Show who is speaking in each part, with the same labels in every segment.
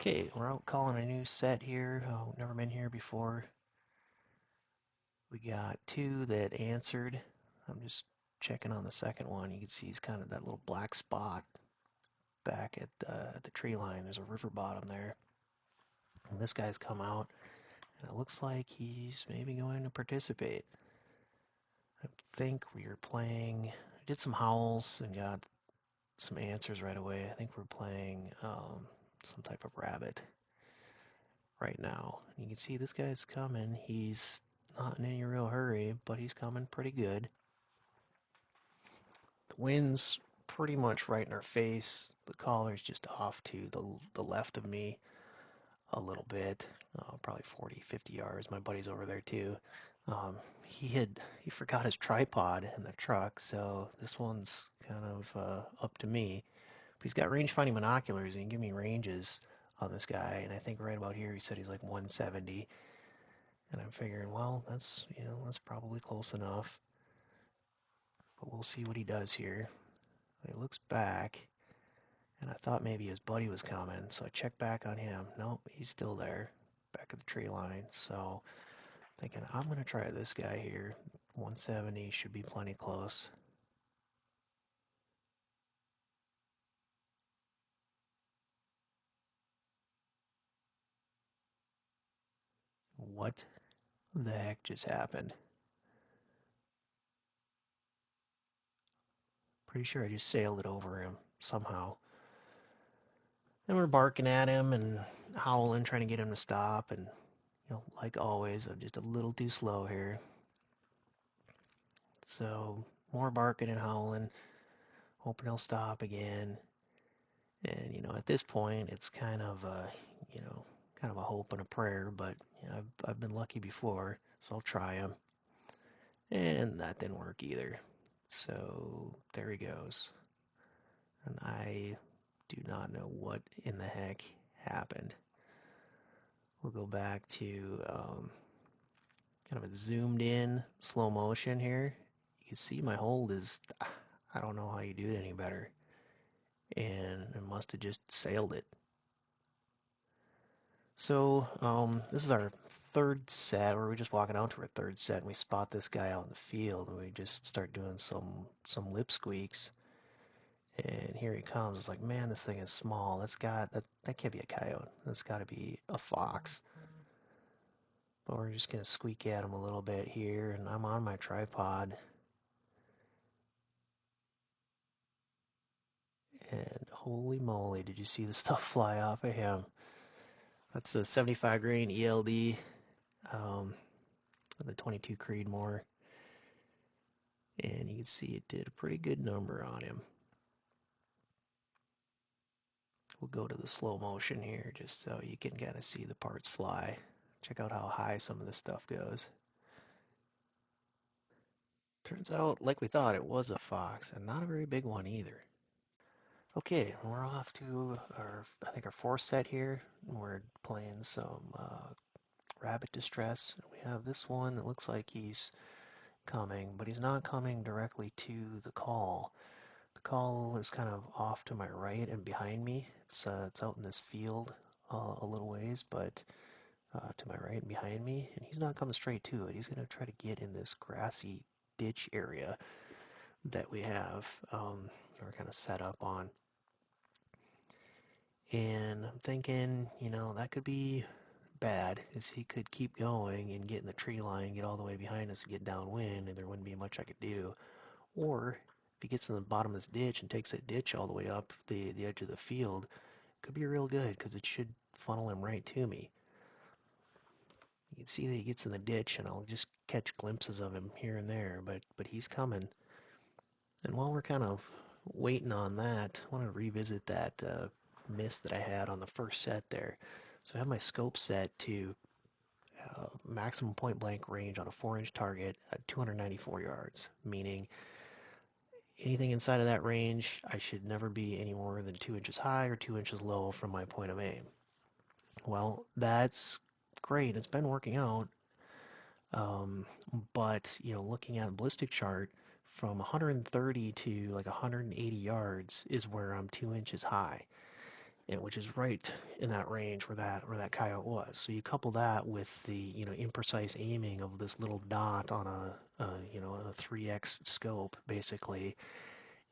Speaker 1: Okay, we're out calling a new set here. Never been here before. We got two that answered. I'm just checking on the second one. You can see he's kind of that little black spot back at the tree line. There's a river bottom there. And this guy's come out, and it looks like he's maybe going to participate. I think we are playing. I did some howls and got some answers right away. I think we're playing some type of rabbit right now. You can see this guy's coming. He's not in any real hurry, but he's coming pretty good. The wind's pretty much right in our face. The collar's just off to the left of me a little bit, probably 40, 50 yards. My buddy's over there too. He forgot his tripod in the truck, so this one's kind of up to me. But he's got range finding binoculars and he can give me ranges on this guy. And I think right about here he said he's like 170. And I'm figuring, well, that's probably close enough. But we'll see what he does here. He looks back, and I thought maybe his buddy was coming, so I checked back on him. Nope, he's still there, back at the tree line. So thinking, I'm gonna try this guy here. 170 should be plenty close. What the heck just happened? Pretty sure I just sailed it over him somehow. And we're barking at him and howling, trying to get him to stop. And like always, I'm just a little too slow here. So more barking and howling, hoping he'll stop again. And at this point, it's kind of kind of a hope and a prayer. But I've been lucky before, so I'll try him. And that didn't work either. So there he goes. And I do not know what in the heck happened. We'll go back to kind of a zoomed in slow motion here. You can see my hold is, I don't know how you do it any better. And I must have just sailed it. So this is our third set, or we're just walking out to our third set, and we spot this guy out in the field, and we just start doing some lip squeaks. And here he comes. It's like, man, this thing is small. That can't be a coyote. That's got to be a fox. But we're just gonna squeak at him a little bit here, and I'm on my tripod. And holy moly, did you see the stuff fly off of him? That's a 75 grain ELD, the 22 Creedmoor, and you can see it did a pretty good number on him. We'll go to the slow motion here just so you can kind of see the parts fly. Check out how high some of this stuff goes. Turns out, like we thought, it was a fox, and not a very big one either. Okay, we're off to I think our fourth set here. We're playing some rabbit distress. We have this one that looks like he's coming, but he's not coming directly to the call. The call is kind of off to my right and behind me. It's out in this field a little ways, but to my right and behind me, and he's not coming straight to it. He's going to try to get in this grassy ditch area that we have, we're kind of set up on. And I'm thinking, that could be bad, because he could keep going and get in the tree line, get all the way behind us and get downwind, and there wouldn't be much I could do. Or if he gets in the bottom of this ditch and takes that ditch all the way up the edge of the field, it could be real good, because it should funnel him right to me. You can see that he gets in the ditch, and I'll just catch glimpses of him here and there, but he's coming. And while we're kind of waiting on that, I want to revisit that miss that I had on the first set there. So I have my scope set to maximum point blank range on a 4-inch target at 294 yards, meaning anything inside of that range, I should never be any more than 2 inches high or 2 inches low from my point of aim. Well, that's great. It's been working out. Um, but, looking at a ballistic chart, from 130 to like 180 yards is where I'm 2 inches high. and which is right in that range where that coyote was. So you couple that with the imprecise aiming of this little dot on a 3x scope basically,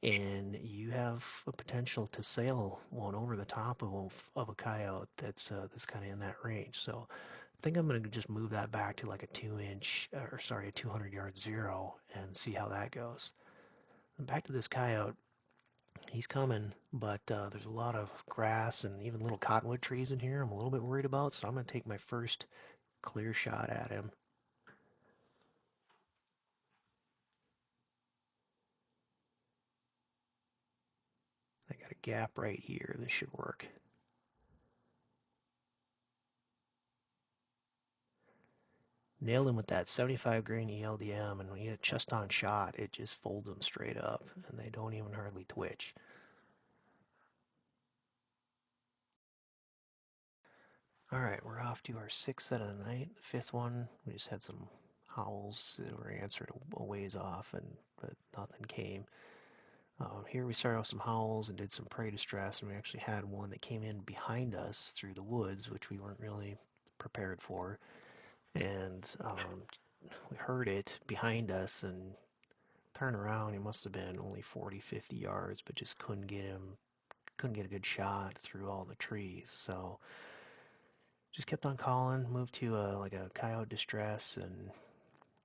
Speaker 1: and you have a potential to sail one over the top of a coyote that's kind of in that range. So I think I'm going to just move that back to like a 2-inch, or sorry, a 200-yard zero and see how that goes. And back to this coyote, he's coming, but there's a lot of grass and even little cottonwood trees in here I'm a little bit worried about, so I'm going to take my first clear shot at him. I got a gap right here. This should work. Nailed him with that 75 grain ELDM, and when you get a chest on shot, it just folds them straight up, and they don't even hardly twitch. All right, we're off to our sixth set of the night. The fifth one, we just had some howls that were answered a ways off, but nothing came. Here we started off some howls and did some prey distress, and we actually had one that came in behind us through the woods, which we weren't really prepared for. And we heard it behind us and turned around. He must have been only 40, 50 yards, but just couldn't get a good shot through all the trees. So just kept on calling, moved to like a coyote distress, and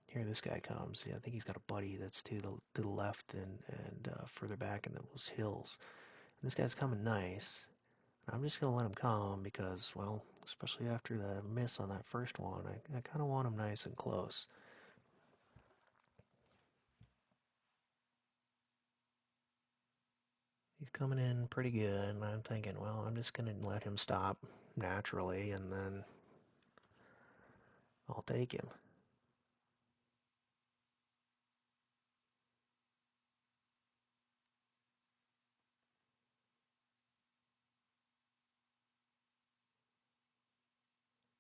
Speaker 1: here this guy comes. Yeah, I think he's got a buddy that's to the left and further back in those hills. And this guy's coming nice. I'm just gonna let him come because, well, especially after the miss on that first one, I kind of want him nice and close. He's coming in pretty good, and I'm thinking, well, I'm just gonna let him stop naturally, and then I'll take him.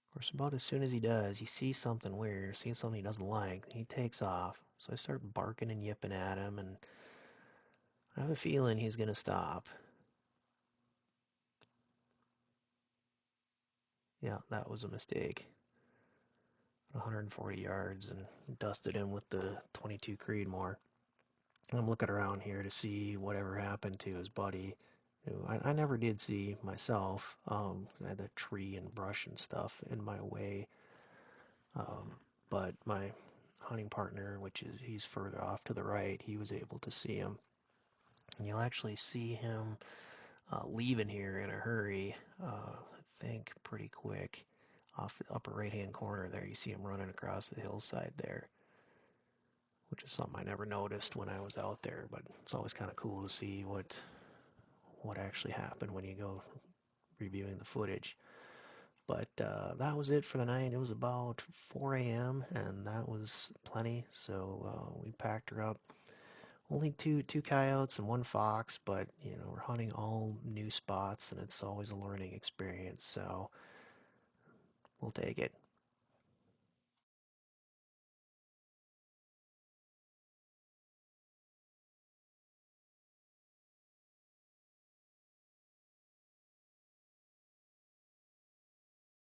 Speaker 1: Of course, about as soon as he does, he sees something weird, sees something he doesn't like, he takes off. So I start barking and yipping at him, and I have a feeling he's gonna stop. Yeah, that was a mistake. 140 yards and dusted him with the 22 Creedmoor. I'm looking around here to see whatever happened to his buddy, who I never did see myself. I had the tree and brush and stuff in my way. But my hunting partner, which is he's further off to the right, he was able to see him. And you'll actually see him leaving here in a hurry, I think pretty quick. Off the upper right hand corner there, you see him running across the hillside there, which is something I never noticed when I was out there, but it's always kind of cool to see what actually happened when you go reviewing the footage. But that was it for the night. It was about 4 a.m. and that was plenty. So we packed her up. Only two coyotes and one fox, but we're hunting all new spots and it's always a learning experience. So we'll take it.